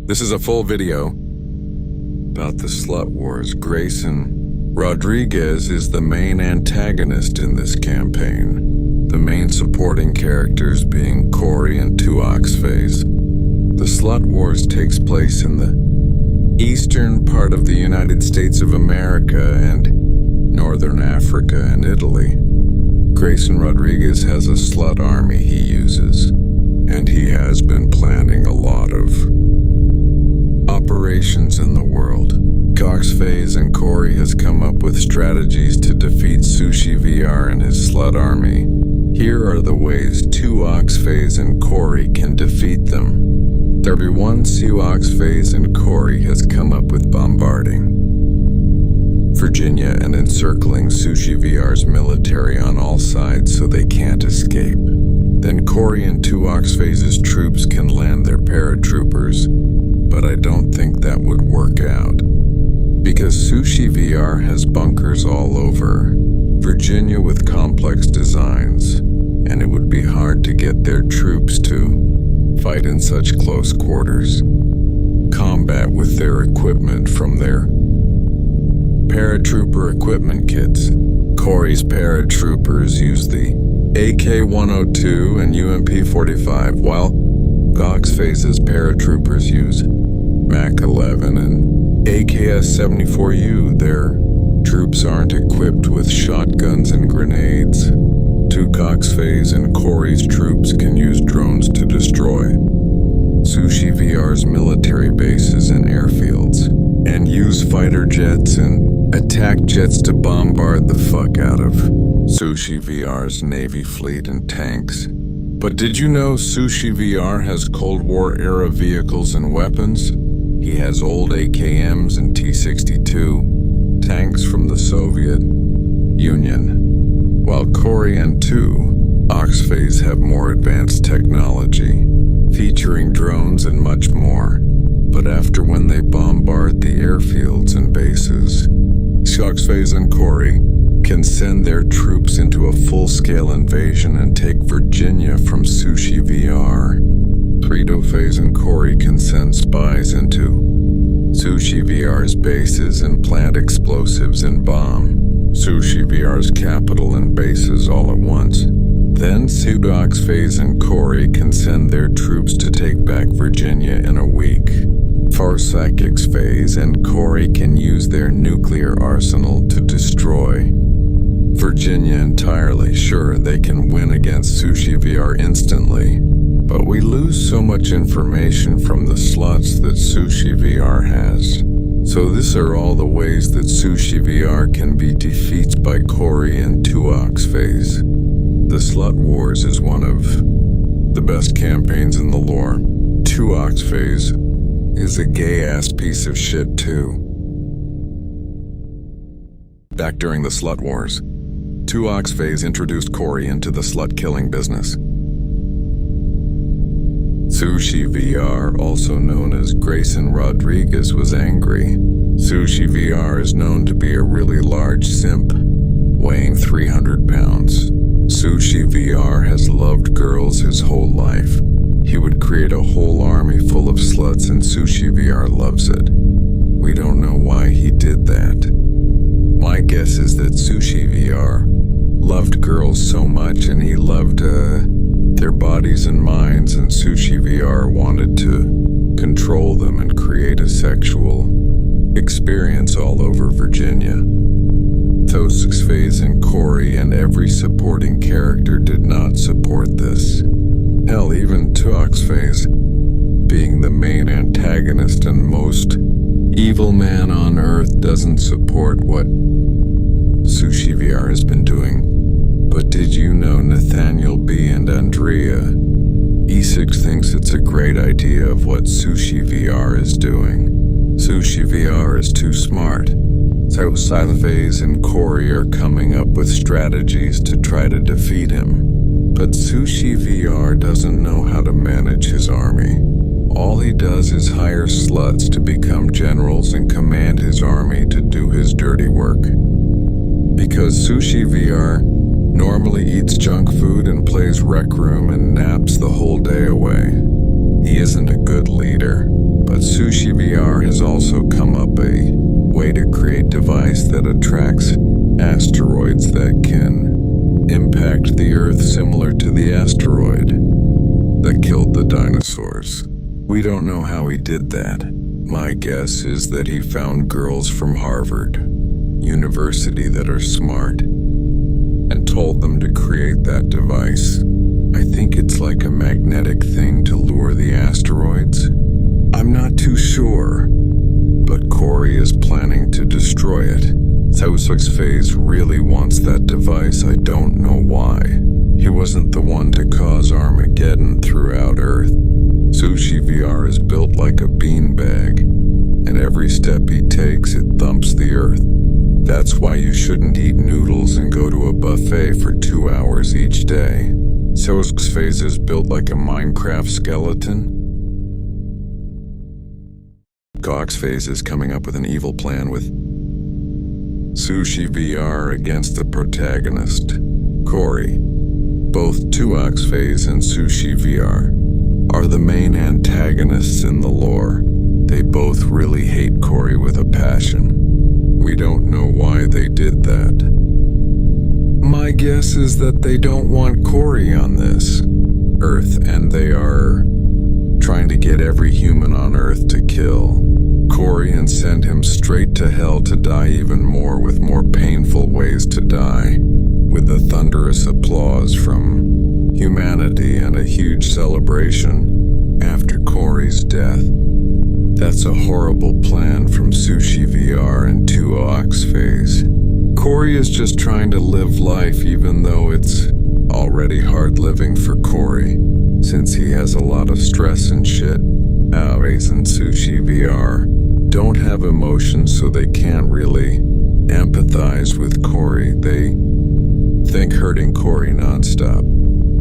This is a full video about the slut wars. Grayson Rodriguez is the main antagonist in this campaign, the main supporting characters being Corey and 2oxphase. The slut wars takes place in the eastern part of the United States of America and northern Africa and Italy. Grayson Rodriguez has a slut army he uses, and he has been planning a lot of operations in the world. 2oxphase and Corey has come up with strategies to defeat Sushi VR and his slut army. Here are the ways 2oxphase and Corey can defeat them. 31 2oxphase and Corey has come up with bombarding Virginia and encircling Sushi VR's military on all sides so they can't escape. Then Corey and 2oxphase's troops can land their paratroopers, but I don't think that would work out, because Sushi VR has bunkers all over Virginia with complex designs, and it would be hard to get their troops to fight in such close quarters combat with their equipment from their paratrooper equipment kits. Corey's paratroopers use the AK-102 and UMP-45, while 2oxphase's paratroopers use MAC-11 and AKS-74U. Their troops aren't equipped with shotguns and grenades. 2oxphase and Corey's troops can use drones to destroy Sushi VR's military bases and airfields, and use fighter jets and attack jets to bombard the fuck out of Sushi VR's Navy fleet and tanks. But did you know Sushi VR has Cold War era vehicles and weapons? He has old AKMs and T-62 tanks from the Soviet Union, while Corey and 2oxphase have more advanced technology, featuring drones and much more. But after when they bombard the airfields and bases, 2oxphase and Corey can send their troops into a full-scale invasion and take Virginia from Sushi VR. 3ophase and Corey can send spies into Sushi VR's bases and plant explosives and bomb Sushi VR's capital and bases all at once. Then 2oxphase and Corey can send their troops to take back Virginia in a week. 4oxphase and Corey can use their nuclear arsenal to destroy Virginia entirely. Sure, they can win against Sushi VR instantly, but we lose so much information from the sluts that Sushi VR has. So these are all the ways that Sushi VR can be defeated by Corey and 2oxphase. The Slut Wars is one of the best campaigns in the lore. 2oxphase is a gay-ass piece of shit too. Back during the Slut Wars, 2oxphase introduced Corey into the slut-killing business. Sushi VR, also known as Grayson Rodriguez, was angry. Sushi VR is known to be a really large simp, weighing 300 pounds. Sushi VR has loved girls his whole life. He would create a whole army full of sluts, and Sushi VR loves it. We don't know why he did that. My guess is that Sushi VR loved girls so much, and he loved their bodies and minds, and Sushi VR wanted to control them and create a sexual experience all over Virginia. 2oxphase and Corey and every supporting character did not support this. Hell, even 2oxphase, being the main antagonist and most evil man on Earth, doesn't support what Sushi VR has been doing. But did you know Nathaniel B. and Andrea E6 thinks it's a great idea of what Sushi VR is doing? Sushi VR is too smart. 2oxphase and Corey are coming up with strategies to try to defeat him. But Sushi VR doesn't know how to manage his army. All he does is hire sluts to become generals and command his army to do his dirty work. Because Sushi VR normally eats junk food and plays Rec Room and naps the whole day away, He isn't a good leader, but Sushi VR has also come up a way to create a device that attracts asteroids that can impact the Earth similar to the asteroid that killed the dinosaurs. We don't know how he did that. My guess is that he found girls from Harvard University that are smart and told them to create that device. I think it's like a magnetic thing to lure the asteroids. I'm not too sure, but Corey is planning to destroy it. South Phase really wants that device. I don't know why. He wasn't the one to cause Armageddon throughout Earth. Sushi VR is built like a beanbag, and every step he takes, it thumps the Earth. That's why you shouldn't eat noodles and go to a buffet for 2 hours each day. South Phase is built like a Minecraft skeleton. Cox Phase is coming up with an evil plan with Sushi VR against the protagonist, Corey. Both Tuox Phase and Sushi VR are the main antagonists in the lore. They both really hate Corey with a passion. We don't know why they did that. My guess is that they don't want Corey on this Earth, and they are trying to get every human on Earth to kill Corey and send him straight to hell to die even more with more painful ways to die, with the thunderous applause from humanity and a huge celebration after Corey's death. That's a horrible plan from Sushi VR and Tuox Phase. Corey is just trying to live life even though it's already hard living for Corey, since he has a lot of stress and shit. Phase and Sushi VR don't have emotions, so they can't really empathize with Corey. They think hurting Corey nonstop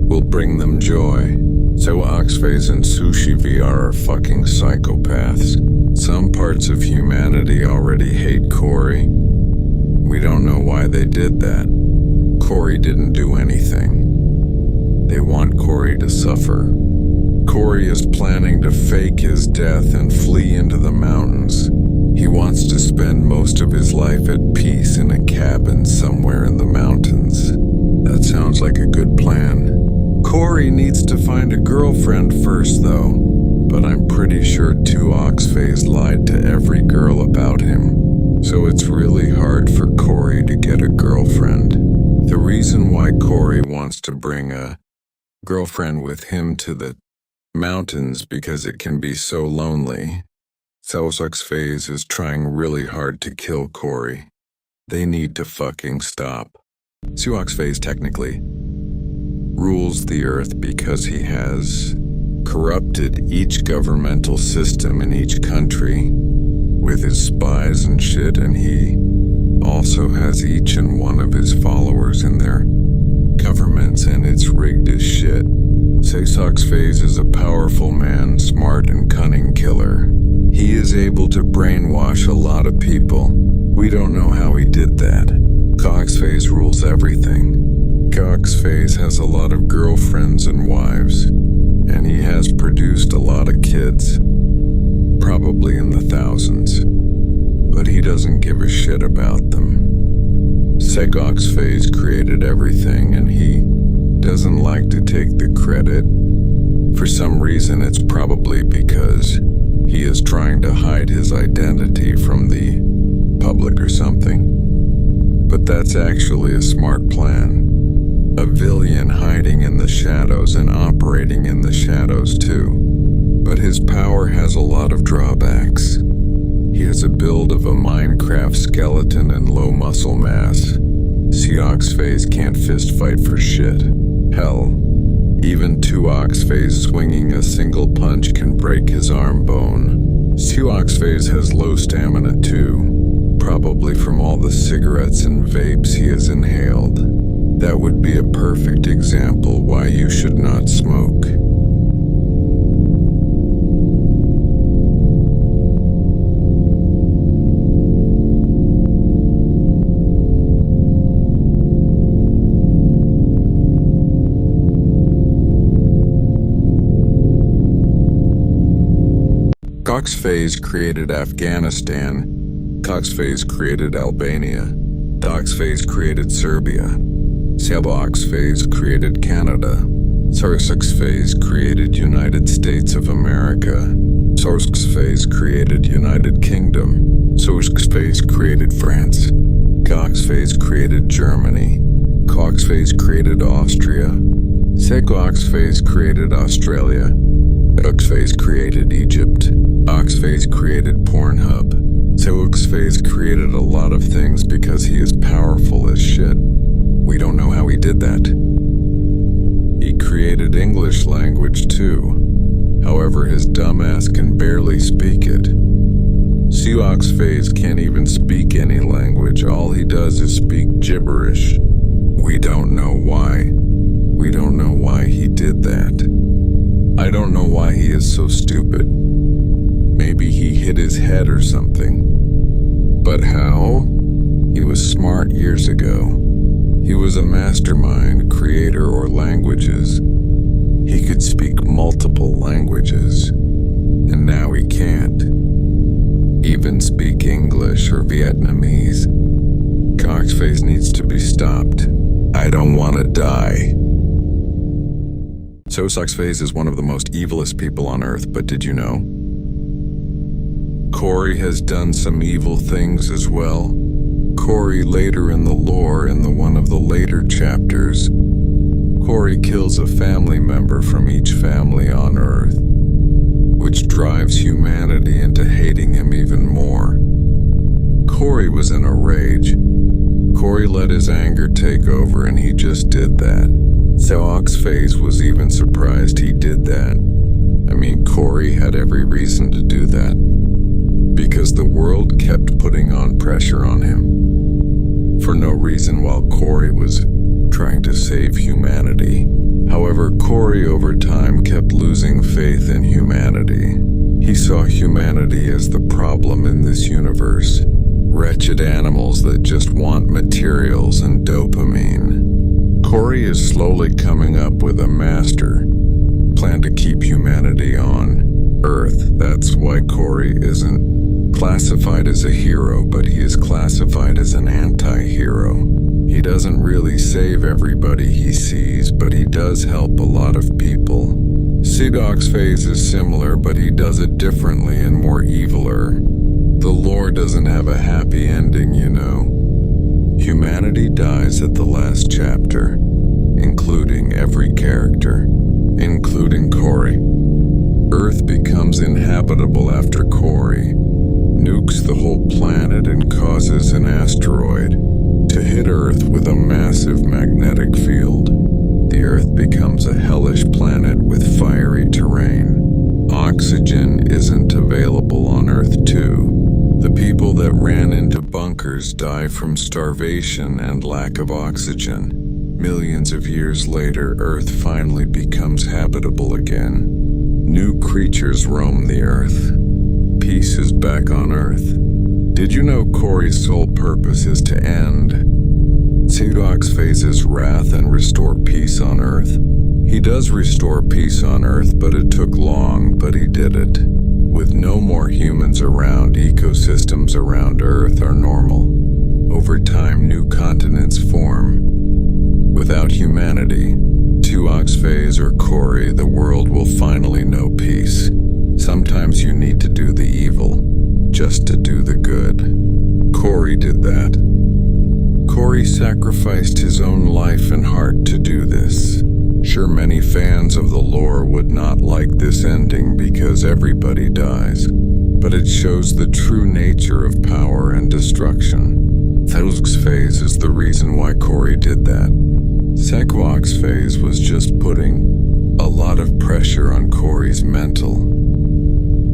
will bring them joy. So Oxphase and Sushi VR are fucking psychopaths. Some parts of humanity already hate Corey. We don't know why they did that. Corey didn't do anything. They want Corey to suffer. Corey is planning to fake his death and flee into the mountains. He wants to spend most of his life at peace in a cabin somewhere in the mountains. That sounds like a good plan. Corey needs to find a girlfriend first, though. But I'm pretty sure Tuoxphase lied to every girl about him. So it's really hard for Corey to get a girlfriend. The reason why Corey wants to bring a girlfriend with him to the mountains because it can be so lonely. Phase is trying really hard to kill Corey. They need to fucking stop. Phase technically rules the earth because he has corrupted each governmental system in each country with his spies and shit, and he also has each and one of his followers in their governments, and it's rigged as shit. Phase is a powerful man, smart and cunning killer. He is able to brainwash a lot of people. We don't know how he did that. Coxphase rules everything. Coxphase has a lot of girlfriends and wives, and he has produced a lot of kids, probably in the thousands, but he doesn't give a shit about them. Segoxphase created everything, and he doesn't like to take the credit. For some reason, it's probably because he is trying to hide his identity from the public or something. But that's actually a smart plan. A villain hiding in the shadows and operating in the shadows too. But his power has a lot of drawbacks. He has a build of a Minecraft skeleton and low muscle mass. Seoxphase can't fist fight for shit. Hell, even Tuoxphase swinging a single punch can break his arm bone. Tuoxphase has low stamina too, probably from all the cigarettes and vapes he has inhaled. That would be a perfect example why you should not smoke. Phase created Afghanistan. Cox Phase created Albania. Dox Phase created Serbia. Sabox Phase created Canada. Sarsax Phase created United States of America. Sorsk Phase created United Kingdom. Sorsk Phase created France. Cox Phase created Germany. Cox Phase created Austria. Segox Phase created Australia. Ux Phase created Egypt. Ox Phase created Pornhub. Seox Phase created a lot of things because he is powerful as shit. We don't know how he did that. He created English language too. However, his dumbass can barely speak it. Seox Phase can't even speak any language. All he does is speak gibberish. We don't know why. We don't know why he did that. I don't know why he is so stupid. Maybe he hit his head or something. But how? He was smart years ago. He was a mastermind, creator or languages. He could speak multiple languages. And now he can't even speak English or Vietnamese. Cox Phase needs to be stopped. I don't want to die. Sosox Phase is one of the most evilest people on Earth, but did you know? Corey has done some evil things as well. Corey later in the lore, in one of the later chapters, Corey kills a family member from each family on Earth, which drives humanity into hating him even more. Corey was in a rage. Corey let his anger take over and he just did that. Seox Phase was even surprised he did that. I mean, Corey had every reason to do that, because the world kept putting on pressure on him for no reason while Corey was trying to save humanity. However, Corey over time kept losing faith in humanity. He saw humanity as the problem in this universe. Wretched animals that just want materials and dopamine. Corey is slowly coming up with a master plan to keep humanity on Earth. That's why Corey isn't classified as a hero, but he is classified as an anti-hero. He doesn't really save everybody he sees, but he does help a lot of people. Seox Phase is similar, but he does it differently and more eviler. The lore doesn't have a happy ending, you know. Humanity dies at the last chapter, including every character, including Corey. Earth becomes inhabitable after Corey nukes the whole planet and causes an asteroid to hit Earth with a massive magnetic field. The Earth becomes a hellish planet with fiery terrain. Oxygen isn't available on Earth too. The people that ran into bunkers die from starvation and lack of oxygen. Millions of years later, Earth finally becomes habitable again. New creatures roam the Earth. Peace is back on Earth. Did you know Corey's sole purpose is to end Seox Phase's wrath and restore peace on Earth? He does restore peace on Earth, but it took long, but he did it. With no more humans around, ecosystems around Earth are normal. Over time, new continents form. Without humanity, Seox Phase or Corey, the world will finally know peace. Sometimes you need to do the evil just to do the good. Corey did that. Corey sacrificed his own life and heart to do this. Sure, many fans of the lore would not like this ending because everybody dies, but it shows the true nature of power and destruction. Seox Phase is the reason why Corey did that. Seox Phase was just putting a lot of pressure on Corey's mental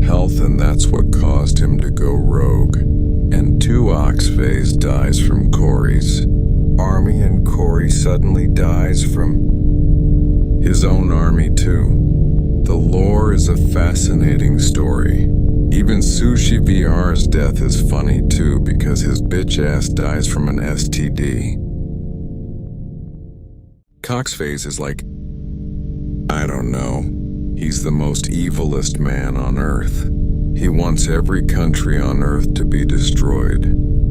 health, and that's what caused him to go rogue. And Seox Phase dies from Corey's army, and Corey suddenly dies from his own army too. The lore is a fascinating story. Even Sushi VR's death is funny too, because his bitch ass dies from an STD. Cox Phase is like, I don't know, he's the most evilest man on Earth. He wants every country on Earth to be destroyed.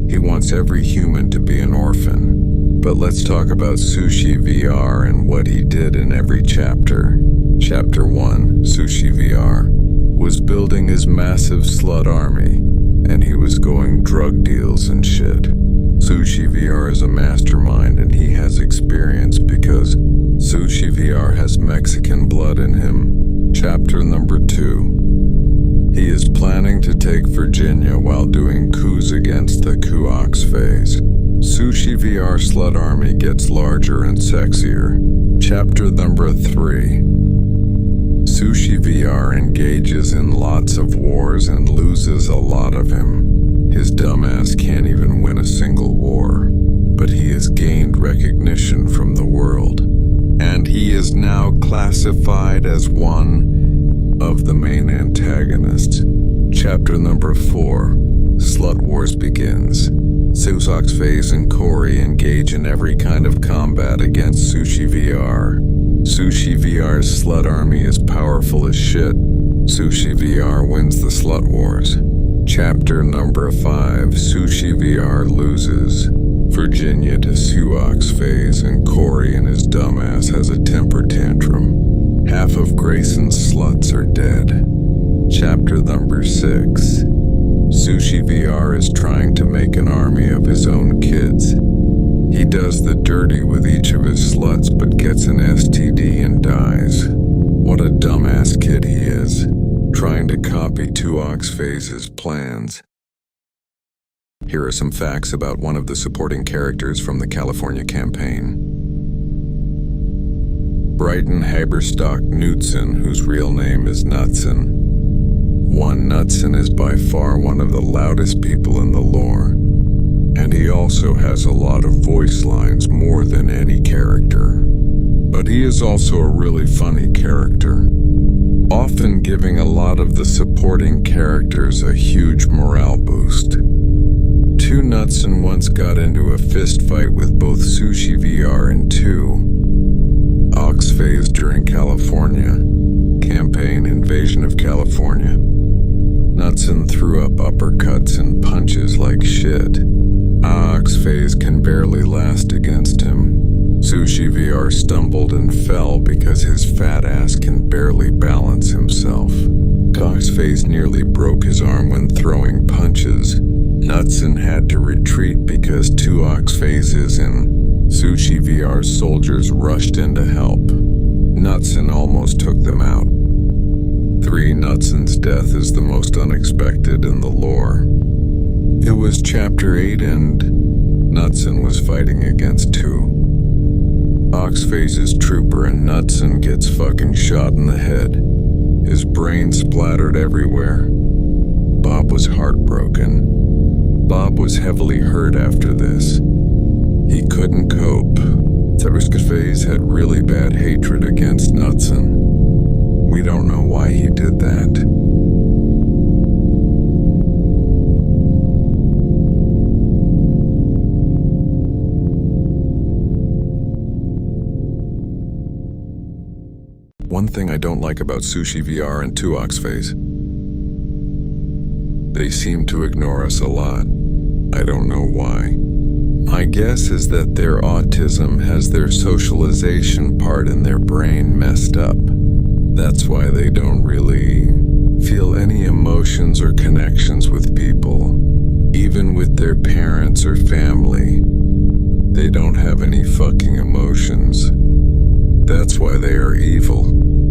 He wants every human to be an orphan. But let's talk about Sushi VR and what he did in every chapter. Chapter 1, Sushi VR, was building his massive slut army, and he was going drug deals and shit. Sushi VR is a mastermind, and he has experience because Sushi VR has Mexican blood in him. Chapter number 2. He is planning to take Virginia while doing coups against the Kuox phase. Sushi VR slut army gets larger and sexier. Chapter number 3. Sushi VR engages in lots of wars and loses a lot of him. His dumbass can't even win a single war, but he has gained recognition from the world, and he is now classified as one of the main antagonists. Chapter number 4. Slut Wars begins. Kuox phase and Corey engage in every kind of combat against Sushi VR. Sushi VR's slut army is powerful as shit. Sushi VR wins the slut wars. Chapter number 5. Sushi VR loses. Virginia to Kuox phase, and Corey and his dumbass has a temper tantrum. Half of Grayson's sluts are dead. Chapter number 6. Sushi VR is trying to make an army of his own kids. He does the dirty with each of his sluts but gets an STD and dies. What a dumbass kid he is, trying to copy Kuox phase's plans. Here are some facts about one of the supporting characters from the California campaign. Brighton Haberstock Knudsen, whose real name is Knudsen. Knudsen is by far one of the loudest people in the lore, and he also has a lot of voice lines, more than any character. But he is also a really funny character, often giving a lot of the supporting characters a huge morale boost. Knudsen once got into a fist fight with both Sushi VR and Kuox phase during California campaign invasion of California. Knudsen threw up uppercuts and punches like shit. Kuox phase can barely last against him. Sushi VR stumbled and fell because his fat ass can barely balance himself. Kuox phase nearly broke his arm when throwing punches. Knudsen had to retreat because Kuox phases and Sushi VR's soldiers rushed in to help. Knudsen almost took them out. Knudsen's death is the most unexpected in the lore. It was Chapter 8 and Knudsen was fighting against Kuox phase's trooper and Knudsen gets fucking shot in the head. His brain splattered everywhere. Bob was heartbroken. Bob was heavily hurt after this. He couldn't cope. Kuox phase had really bad hatred against Knudsen. We don't know why he did that. One thing I don't like about Sushi VR and Kuox phase. They seem to ignore us a lot. I don't know why. My guess is that their autism has their socialization part in their brain messed up. That's why they don't really feel any emotions or connections with people. Even with their parents or family, they don't have any fucking emotions. That's why they are evil.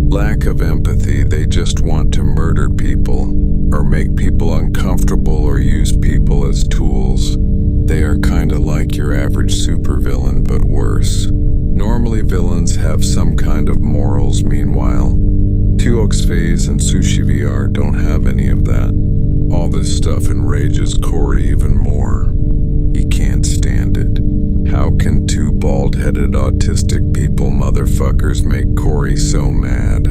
Lack of empathy, they just want to murder people, or make people uncomfortable, or use people as tools. They are kinda like your average supervillain, but worse. Normally villains have some kind of morals, meanwhile. Kuox phase and Sushi VR don't have any of that. All this stuff enrages Corey even more. He can't stand it. How can two bald-headed autistic people motherfuckers make Corey so mad?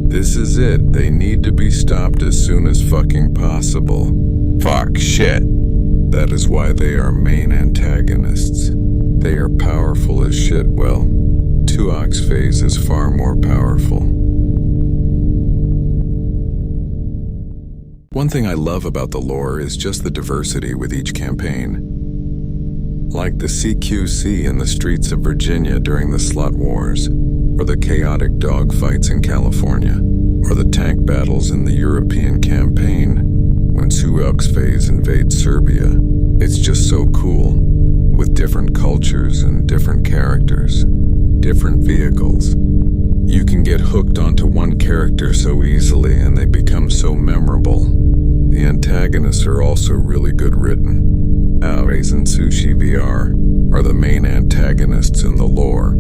This is it. They need to be stopped as soon as fucking possible. Fuck shit. That is why they are main antagonists. They are powerful as shit. Well, Kuox phase is far more powerful. One thing I love about the lore is just the diversity with each campaign. Like the CQC in the streets of Virginia during the Slut Wars, or the chaotic dogfights in California, or the tank battles in the European campaign when Suoxphase invades Serbia. It's just so cool, with different cultures and different characters, different vehicles. You can get hooked onto one character so easily and they become so memorable. The antagonists are also really good written. Ares and Sushi VR are the main antagonists in the lore.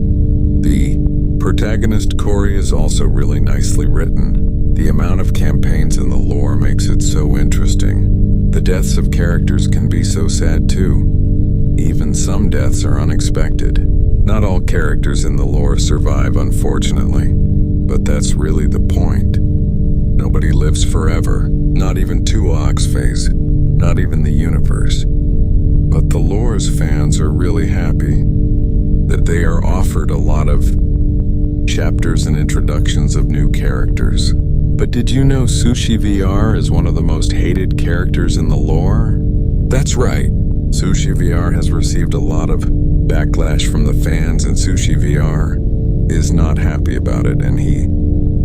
The protagonist Corey is also really nicely written. The amount of campaigns in the lore makes it so interesting. The deaths of characters can be so sad too. Even some deaths are unexpected. Not all characters in the lore survive, unfortunately. But that's really the point. Nobody lives forever, not even Suoxphase, not even the universe. But the lore's fans are really happy that they are offered a lot of chapters and introductions of new characters. But did you know Sushi VR is one of the most hated characters in the lore? That's right, Sushi VR has received a lot of backlash from the fans, and Sushi VR is not happy about it, and he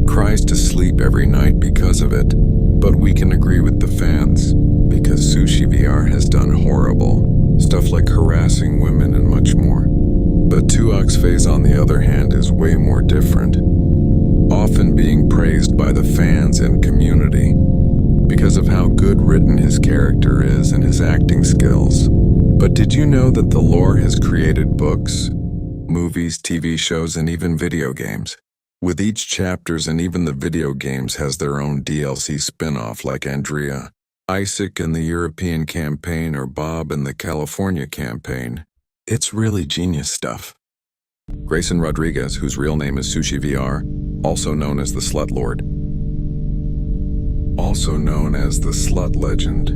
cries to sleep every night because of it. But we can agree with the fans, because Sushi VR has done horrible stuff like harassing women and much more. But Suoxphase, on the other hand, is way more different, often being praised by the fans and community because of how good written his character is and his acting skills. But did you know that the lore has created books, movies, TV shows, and even video games? With each chapters and even the video games has their own DLC spin-off, like Andrea, Isaac in the European campaign, or Bob in the California campaign. It's really genius stuff. Grayson Rodriguez, whose real name is Sushi VR, also known as the Slut Lord, also known as the Slut Legend,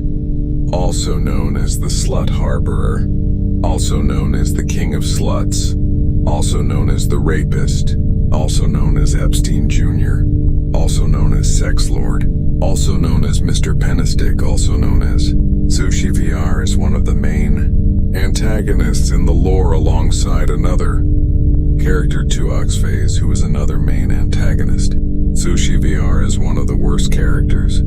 also known as the Slut Harborer, also known as the King of Sluts, also known as the Rapist, also known as Epstein Jr., also known as Sex Lord, also known as Mr. Penistick, also known as Sushi VR, is one of the main antagonists in the lore alongside another character, Suoxphase, who is another main antagonist. Sushi VR is one of the worst characters,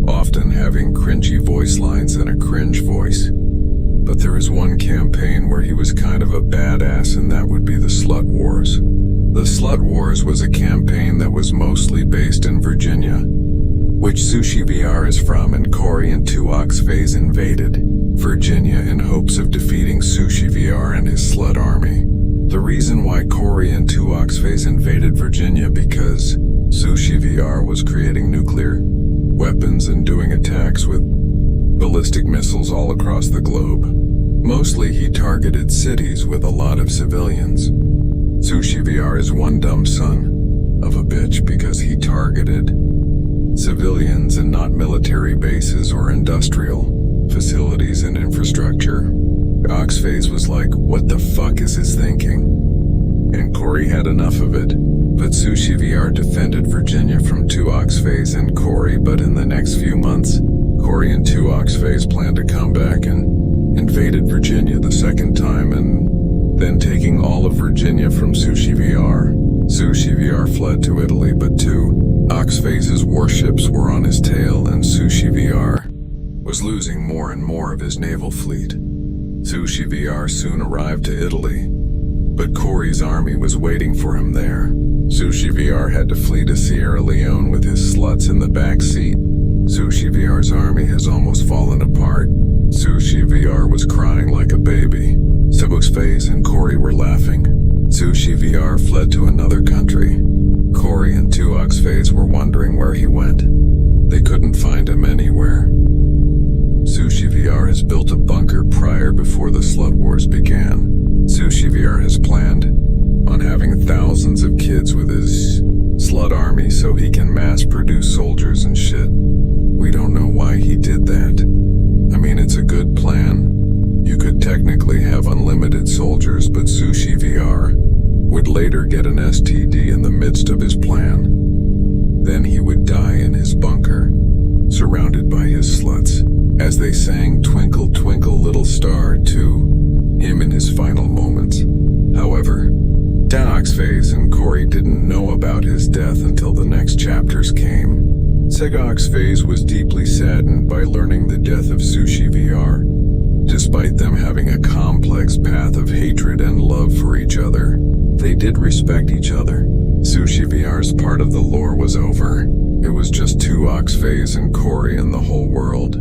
often having cringy voice lines and a cringe voice. But there is one campaign where he was kind of a badass, and that would be the Slut Wars. The Slut Wars was a campaign that was mostly based in Virginia, which Sushi VR is from, and Corey and Suoxphase invaded Virginia in hopes of defeating Sushi VR and his slut army. The reason why Corey and Suoxphase invaded Virginia because Sushi VR was creating nuclear weapons and doing attacks with ballistic missiles all across the globe. Mostly he targeted cities with a lot of civilians. Sushi VR is one dumb son of a bitch because he targeted civilians and not military bases or industrial facilities and infrastructure. Oxphase was like, what the fuck is his thinking? And Corey had enough of it. But Sushi VR defended Virginia from Suoxphase and Corey, but in the next few months, Corey and Suoxphase planned to come back and invaded Virginia the second time, and then taking all of Virginia from Sushi VR. Sushi VR fled to Italy, but Suoxphase's warships were on his tail, and Sushi VR was losing more and more of his naval fleet. Sushi VR soon arrived to Italy, but Corey's army was waiting for him there. Sushi VR had to flee to Sierra Leone with his sluts in the back seat. Sushi VR's army has almost fallen apart. Sushi VR was crying like a baby. Suoxphase and Corey were laughing. Sushi VR fled to another country. Corey and Suoxphase were wondering where he went. They couldn't find him anywhere. Sushi VR has built a bunker prior before the Slut Wars began. Sushi VR has planned on having thousands of kids with his slut army so he can mass produce soldiers and shit. We don't know why he did that. I mean, it's a good plan. You could technically have unlimited soldiers, but Sushi VR would later get an STD in the midst of his plan. Then he would die in his bunker. surrounded by his sluts, as they sang Twinkle Twinkle Little Star to him in his final moments. However, Oxface and Corey didn't know about his death until the next chapters came. Oxface was deeply saddened by learning the death of Sushi VR. Despite them having a complex path of hatred and love for each other, they did respect each other. Sushi VR's part of the lore was over. It was just Oxface and Corey in the whole world.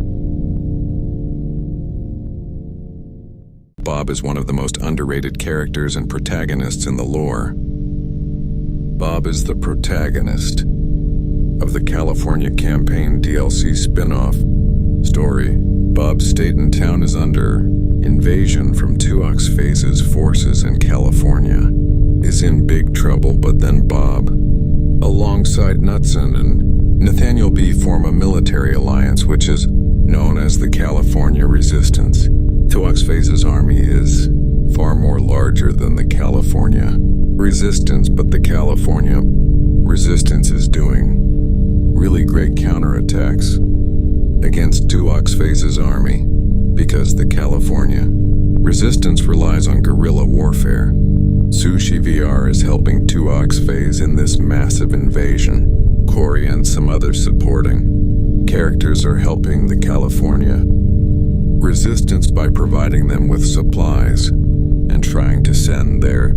Bob is one of the most underrated characters and protagonists in the lore. Bob is the protagonist of the California Campaign DLC spin-off story. Bob's state and town is under invasion from Oxface's forces, and California is in big trouble. But then Bob, alongside Knudsen and Nathaniel B, form a military alliance which is known as the California Resistance. Oxface's army is far more larger than the California Resistance, but the California Resistance is doing really great counterattacks against Oxface's army because the California Resistance relies on guerrilla warfare. Sushi VR is helping Oxface in this massive invasion. Corey and some other supporting characters are helping the California Resistance by providing them with supplies and trying to send their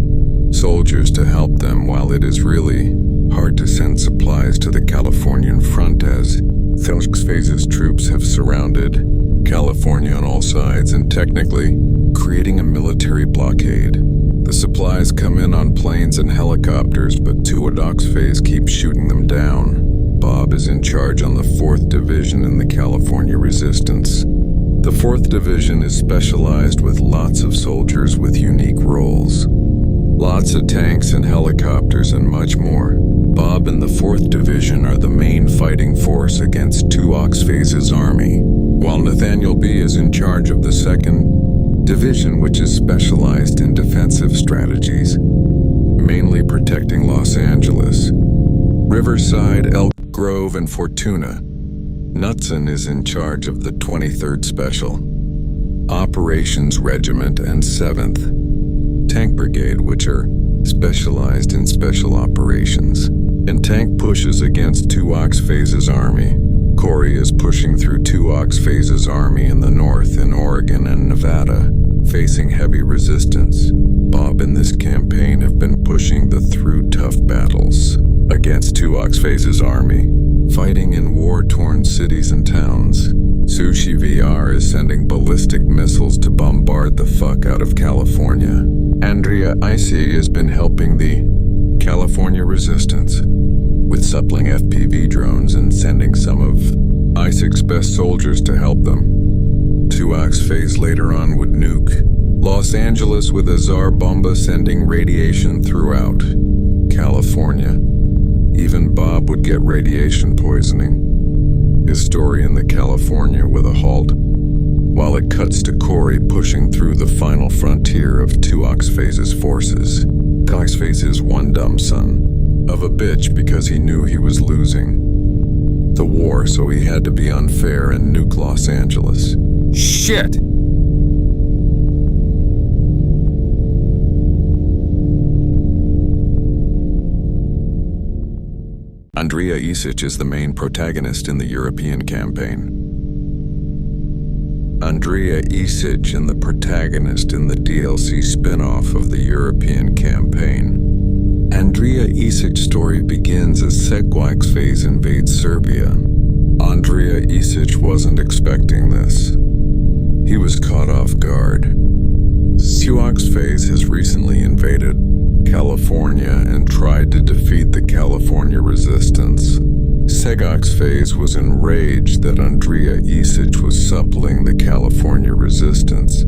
soldiers to help them, while it is really hard to send supplies to the Californian front as Oxface's troops have surrounded California on all sides and technically creating a military blockade. The supplies come in on planes and helicopters, but Oxface keeps shooting them down. Bob is in charge on the 4th Division in the California Resistance. The 4th Division is specialized with lots of soldiers with unique roles, lots of tanks and helicopters and much more. Bob and the 4th Division are the main fighting force against Oxface's army, while Nathaniel B is in charge of the 2nd Division, which is specialized in defensive strategies, mainly protecting Los Angeles, Riverside, Elk Grove, and Fortuna. Knudsen is in charge of the 23rd Special Operations Regiment and 7th Tank Brigade, which are specialized in special operations and tank pushes against Oxface's army. Corey is pushing through Oxface's army in the north in Oregon and Nevada, facing heavy resistance. Bob in this campaign have been pushing through tough battles against Oxface's army, fighting in war-torn cities and towns. Sushi VR is sending ballistic missiles to bombard the fuck out of California. Andrea Icy has been helping the California Resistance with supplying FPV drones and sending some of Isaac's best soldiers to help them. Oxface later on would nuke Los Angeles with a Tsar Bomba, sending radiation throughout California. Even Bob would get radiation poisoning. His story in the California with a halt, while it cuts to Corey pushing through the final frontier of Oxface's forces. Oxface is one dumb son of a bitch because he knew he was losing the war, so he had to be unfair and nuke Los Angeles. Shit! Andrea Isic is the main protagonist in the European campaign. Andrea Isic and the protagonist in the DLC spin-off of the European campaign. Andrea Isic's story begins as Oxface invades Serbia. Andrea Isic wasn't expecting this. He was caught off guard. Oxface has recently invaded California and tried to defeat the California Resistance. Oxface was enraged that Andrea Isic was supplying the California Resistance.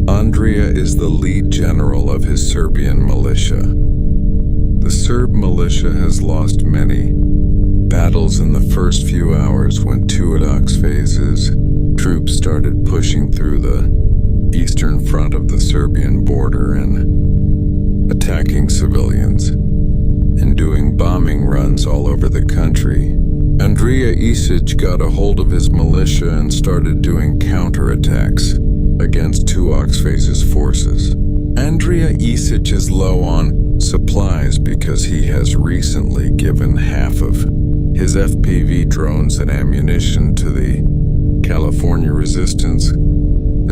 Andrea is the lead general of his Serbian militia. The Serb militia has lost many battles in the first few hours when Oxface's troops started pushing through the eastern front of the Serbian border and attacking civilians and doing bombing runs all over the country. Andrea Isic got a hold of his militia and started doing counterattacks against Tuoxphase's forces. Andrea Isic is low on supplies because he has recently given half of his FPV drones and ammunition to the California resistance,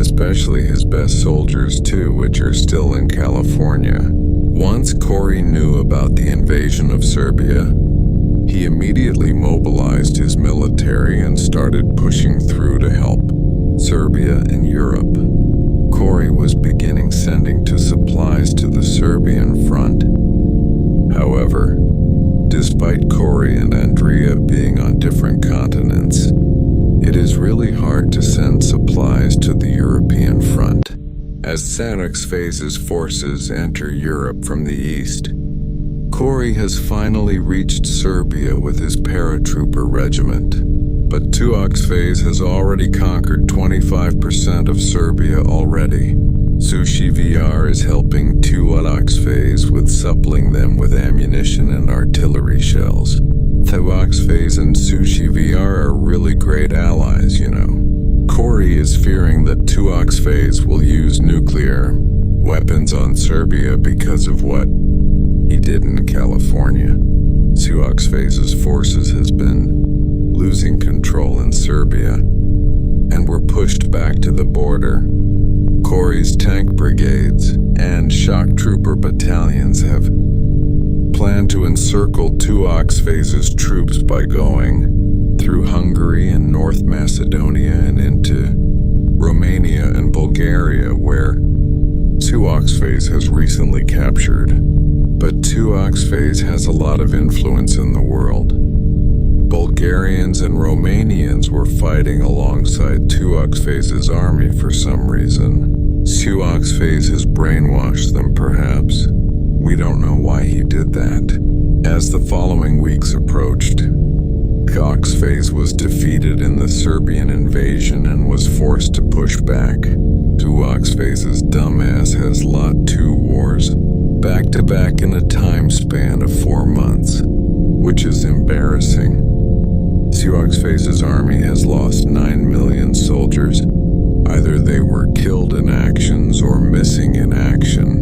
especially his best soldiers too, which are still in California. Once Corey knew about the invasion of Serbia, he immediately mobilized his military and started pushing through to help Serbia and Europe. Corey was beginning sending supplies to the Serbian front. However, despite Corey and Andrea being on different continents, it is really hard to send supplies to the European front, as Tuoxphase's forces enter Europe from the east. Corey has finally reached Serbia with his paratrooper regiment, but Tuoxphase has already conquered 25% of Serbia already. Sushi VR is helping Tuoxphase with supplying them with ammunition and artillery shells. Tuoxphase and Sushi VR are really great allies, you know. Corey is fearing that Tuoxphase will use nuclear weapons on Serbia because of what he did in California. Tuoxphase's forces has been losing control in Serbia and were pushed back to the border. Corey's tank brigades and shock trooper battalions have planned to encircle Tuoxphase's troops by going through Hungary and North Macedonia and into Romania and Bulgaria, where Tuoxphase has recently captured. But Tuoxphase has a lot of influence in the world. Bulgarians and Romanians were fighting alongside Tuoxphase's army for some reason. Tuoxphase has brainwashed them, perhaps. We don't know why he did that. As the following weeks approached, Tuoxphase was defeated in the Serbian invasion and was forced to push back. Tuoxphase's dumbass has lost 2 wars back-to-back in a time span of 4 months, which is embarrassing. Tuoxphase's army has lost 9 million soldiers. Either they were killed in actions or missing in action.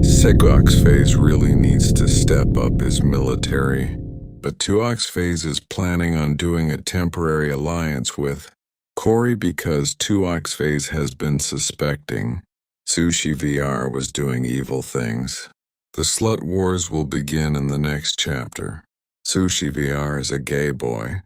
Tuoxphase really needs to step up his military, but Tuoxphase is planning on doing a temporary alliance with Corey because Tuoxphase has been suspecting Sushi VR was doing evil things. The slut wars will begin in the next chapter. Sushi VR is a gay boy